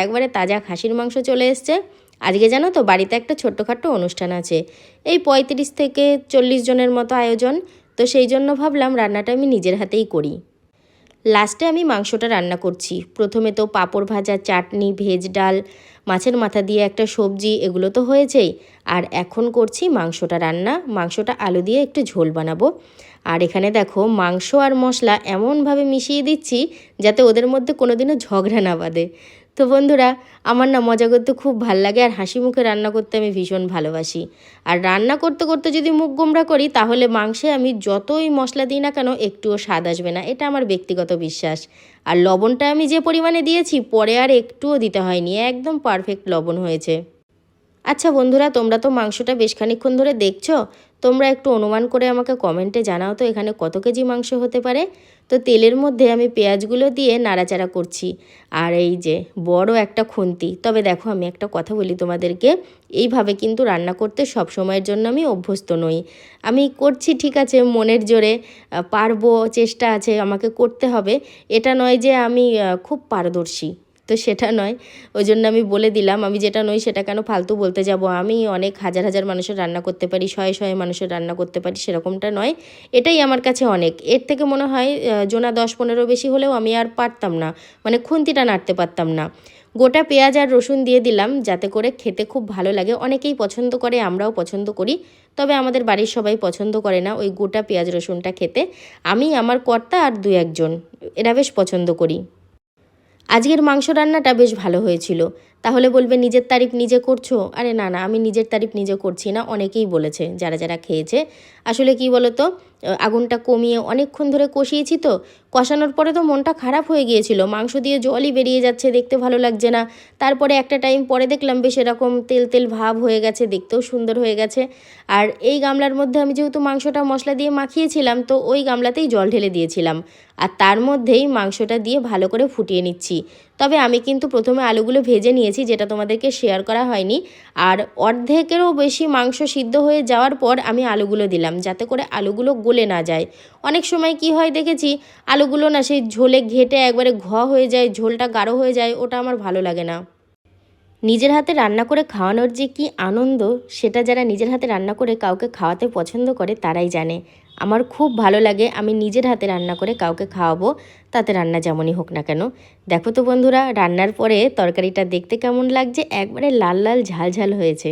একবারে তাজা খাসির মাংস চলে এসছে। আজকে জানো তো বাড়িতে একটা ছোট্টখাট্টো অনুষ্ঠান আছে, এই 35 থেকে 40 জনের মতো আয়োজন। তো সেই জন্য ভাবলাম রান্নাটা আমি নিজের হাতেই করি। লাস্টে আমি মাংসটা রান্না করছি। প্রথমে তো পাঁপড় ভাজা, চাটনি, ভেজ ডাল, মাছের মাথা দিয়ে একটা সবজি, এগুলো তো হয়েছেই। আর এখন করছি মাংসটা রান্না। মাংসটা আলু দিয়ে একটু ঝোল বানাবো। আর এখানে দেখো মাংস আর মশলা এমনভাবে মিশিয়ে দিচ্ছি যাতে ওদের মধ্যে কোনোদিনও ঝগড়া না বাঁধে। তো বন্ধুরা, আমার না মজা করতে খুব ভাল লাগে, আর হাসি মুখে রান্না করতে আমি ভীষণ ভালোবাসি। আর রান্না করতে করতে যদি মুখ গোমড়া করি তাহলে মাংসে আমি যতই মশলা দিই না কেন একটুও স্বাদ আসবে না, এটা আমার ব্যক্তিগত বিশ্বাস। আর লবণটা আমি যে পরিমাণে দিয়েছি পরে আর একটুও দিতে হয়নি, একদম পারফেক্ট লবণ হয়েছে। আচ্ছা বন্ধুরা, তোমরা তো মাংসটা বেশ খানিকক্ষণ ধরে দেখছো, তোমরা একটু অনুমান করে আমাকে কমেন্টে জানাও তো এখানে কত কেজি মাংস হতে পারে। তো তেলের মধ্যে আমি পেঁয়াজগুলো দিয়ে নাড়াচাড়া করছি। আর এই যে বড় একটা খুন্তি, তবে দেখো আমি একটা কথা বলি তোমাদেরকে, এইভাবে কিন্তু রান্না করতে সব সময়ের জন্য আমি অভ্যস্ত নই। আমি করছি ঠিক আছে মনের জোরে, পারবো, চেষ্টা আছে, আমাকে করতে হবে, এটা নয় যে আমি খুব পারদর্শী, তো সেটা নয়। ওই জন্য আমি বলে দিলাম, আমি যেটা নই সেটা কেন ফালতু বলতে যাব। আমি অনেক হাজার হাজার মানুষের রান্না করতে পারি, শয়ে শয়ে মানুষের রান্না করতে পারি, সেরকমটা নয়। এটাই আমার কাছে অনেক। এর থেকে মনে হয় জোনা 10-15 বেশি হলেও আমি আর পারতাম না, মানে খুন্তিটা নাড়তে পারতাম না। গোটা পেঁয়াজ আর রসুন দিয়ে দিলাম যাতে করে খেতে খুব ভালো লাগে। অনেকেই পছন্দ করে, আমরাও পছন্দ করি, তবে আমাদের বাড়ির সবাই পছন্দ করে না ওই গোটা পেঁয়াজ রসুনটা খেতে। আমি, আমার কর্তা আর 2-1 জন এরা বেশ পছন্দ করি। আজকের মাংস রান্নাটা বেশ ভালো হয়েছিল। তাহলে বলবে নিজের তারিফ নিজে করছো? আরে না না, আমি নিজের তারিফ নিজে করছি না, অনেকেই বলেছে যারা যারা খেয়েছে। আসলে কি বলো তো, আগুনটা কমিয়ে অনেকক্ষণ ধরে কষিয়েছি, তো কষানোর পরে তো মনটা খারাপ হয়ে গিয়েছিল, মাংস দিয়ে জলই বেরিয়ে যাচ্ছে, দেখতে ভালো লাগছে না। তারপরে একটা টাইম পরে দেখলাম বেশ এরকম তেল তেল ভাব হয়ে গেছে, দেখতেও সুন্দর হয়ে গেছে। আর এই গামলার মধ্যে আমি যেহেতু মাংসটা মশলা দিয়ে মাখিয়েছিলাম, তো ওই গামলাতেই জল ঢেলে দিয়েছিলাম, আর তার মধ্যেই মাংসটা দিয়ে ভালো করে ফুটিয়ে নিচ্ছি। তবে আমি কিন্তু প্রথমে আলুগুলো ভেজে নিয়েছি, যেটা তোমাদেরকে শেয়ার করা হয়নি। আর অর্ধেকেরও বেশি মাংস সিদ্ধ হয়ে যাওয়ার পর আমি আলুগুলো দিলাম, যাতে করে আলুগুলো গলে না যায়। অনেক সময় কি হয় দেখেছি, আলুগুলো না সেই ঝোলে ঘেটে একবারে হয়ে যায়, ঝোলটা গাঢ় হয়ে যায়, ওটা আমার ভালো লাগে না। নিজের হাতে রান্না করে খাওয়ানোর যে কী আনন্দ, সেটা যারা নিজের হাতে রান্না করে কাউকে খাওয়াতে পছন্দ করে তারাই জানে। আমার খুব ভালো লাগে আমি নিজের হাতে রান্না করে কাউকে খাওয়াবো, তাতে রান্না যেমনই হোক না কেন। দেখো তো বন্ধুরা, রান্নার পরে তরকারিটা দেখতে কেমন লাগছে, একবারে লাল লাল ঝাল ঝাল হয়েছে।